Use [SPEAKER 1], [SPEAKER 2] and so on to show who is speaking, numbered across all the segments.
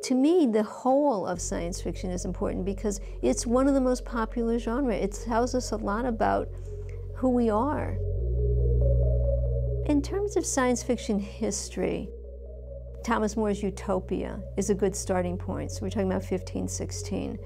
[SPEAKER 1] To me, the whole of science fiction is important because it's one of the most popular genres. It tells us a lot about who we are. In terms of science fiction history, Thomas More's Utopia is a good starting point. So we're talking about 1516.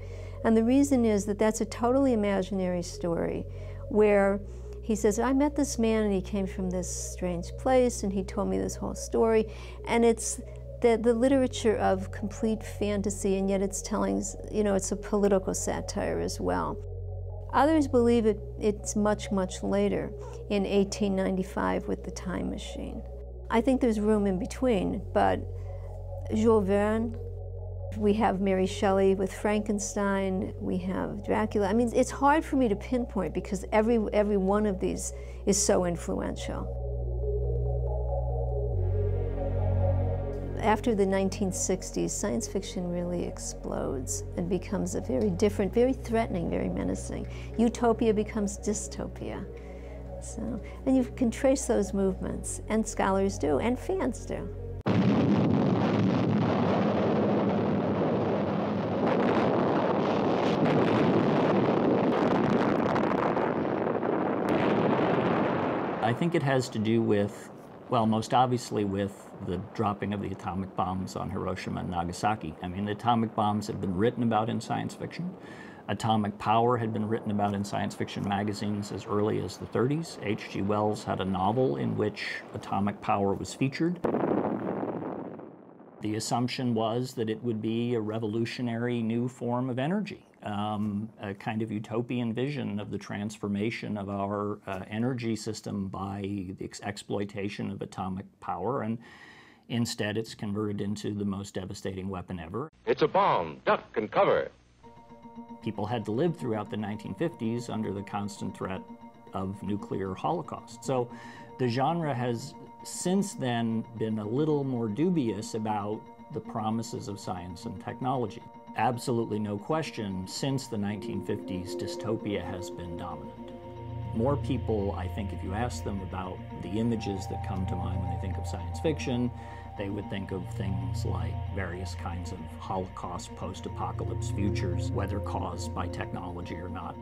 [SPEAKER 1] And the reason is that that's a totally imaginary story where he says, I met this man and he came from this strange place and he told me this whole story. And it's the literature of complete fantasy, and yet it's telling, it's a political satire as well. Others believe it's much, much later, in 1895 with The Time Machine. I think there's room in between, but Jules Verne, we have Mary Shelley with Frankenstein, we have Dracula. I mean, it's hard for me to pinpoint because every one of these is so influential. After the 1960s, science fiction really explodes and becomes a very different, very threatening, very menacing. Utopia becomes dystopia. So, and you can trace those movements, and scholars do, and fans do.
[SPEAKER 2] I think it has to do with, well, most obviously with the dropping of the atomic bombs on Hiroshima and Nagasaki. I mean, the atomic bombs had been written about in science fiction. Atomic power had been written about in science fiction magazines as early as the 30s. H.G. Wells had a novel in which atomic power was featured. The assumption was that it would be a revolutionary new form of energy, a kind of utopian vision of the transformation of our energy system by the exploitation of atomic power, and instead it's converted into the most devastating weapon ever.
[SPEAKER 3] It's a bomb, duck and cover.
[SPEAKER 2] People had to live throughout the 1950s under the constant threat of nuclear holocaust. So the genre has since then been a little more dubious about the promises of science and technology. Absolutely no question, since the 1950s, dystopia has been dominant. More people, I think, if you ask them about the images that come to mind when they think of science fiction, they would think of things like various kinds of Holocaust, post-apocalypse futures, whether caused by technology or not.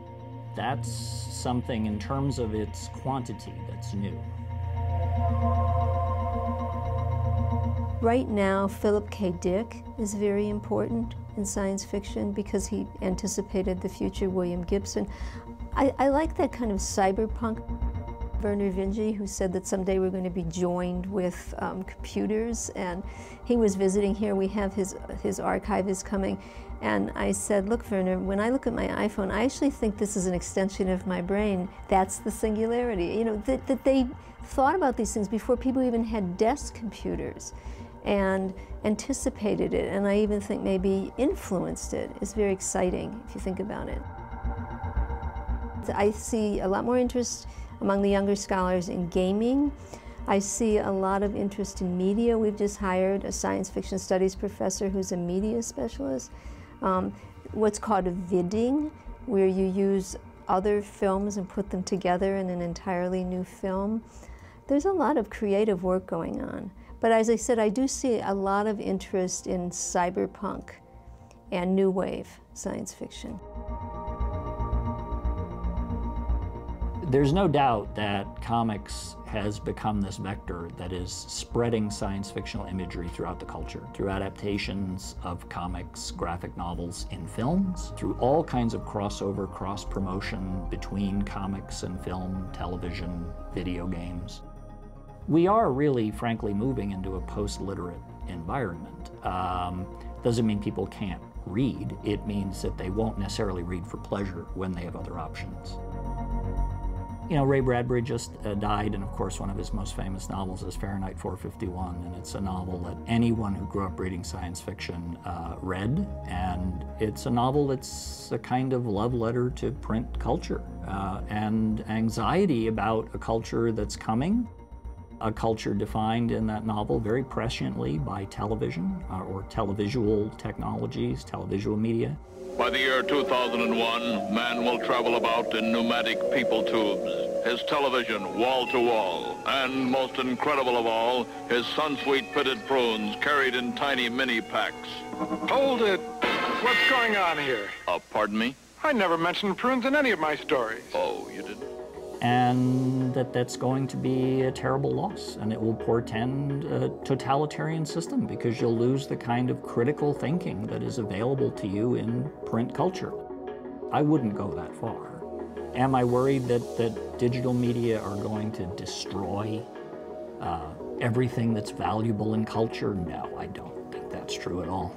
[SPEAKER 2] That's something in terms of its quantity that's new.
[SPEAKER 1] Right now, Philip K. Dick is very important in science fiction because he anticipated the future William Gibson. I like that kind of cyberpunk. Werner Vinge, who said that someday we're going to be joined with computers, and he was visiting here. We have his archive is coming, and I said, look, Werner, when I look at my iPhone, I actually think this is an extension of my brain. That's the singularity. You know, that they thought about these things before people even had desk computers and anticipated it, and I even think maybe influenced it. It's very exciting if you think about it. I see a lot more interest among the younger scholars in gaming. I see a lot of interest in media. We've just hired a science fiction studies professor who's a media specialist. What's called a vidding, where you use other films and put them together in an entirely new film. There's a lot of creative work going on. But as I said, I do see a lot of interest in cyberpunk and new wave science fiction.
[SPEAKER 2] There's no doubt that comics has become this vector that is spreading science fictional imagery throughout the culture, through adaptations of comics, graphic novels in films, through all kinds of crossover, cross-promotion between comics and film, television, video games. We are really, frankly, moving into a post-literate environment. Doesn't mean people can't read. It means that they won't necessarily read for pleasure when they have other options. You know, Ray Bradbury just died, and of course one of his most famous novels is Fahrenheit 451, and it's a novel that anyone who grew up reading science fiction read, and it's a novel that's a kind of love letter to print culture and anxiety about a culture that's coming, a culture defined in that novel very presciently by television or televisual technologies, televisual media.
[SPEAKER 4] By the year 2001, man will travel about in pneumatic people tubes. his television wall to wall, and most incredible of all, his Sunsweet pitted prunes carried in tiny mini packs.
[SPEAKER 5] Hold it! What's going on here?
[SPEAKER 4] Pardon me?
[SPEAKER 5] I never mentioned prunes in any of my stories.
[SPEAKER 4] Oh, you didn't?
[SPEAKER 2] And that's going to be a terrible loss, and it will portend a totalitarian system because you'll lose the kind of critical thinking that is available to you in print culture. I wouldn't go that far. Am I worried that digital media are going to destroy everything that's valuable in culture? No, I don't think that's true at all.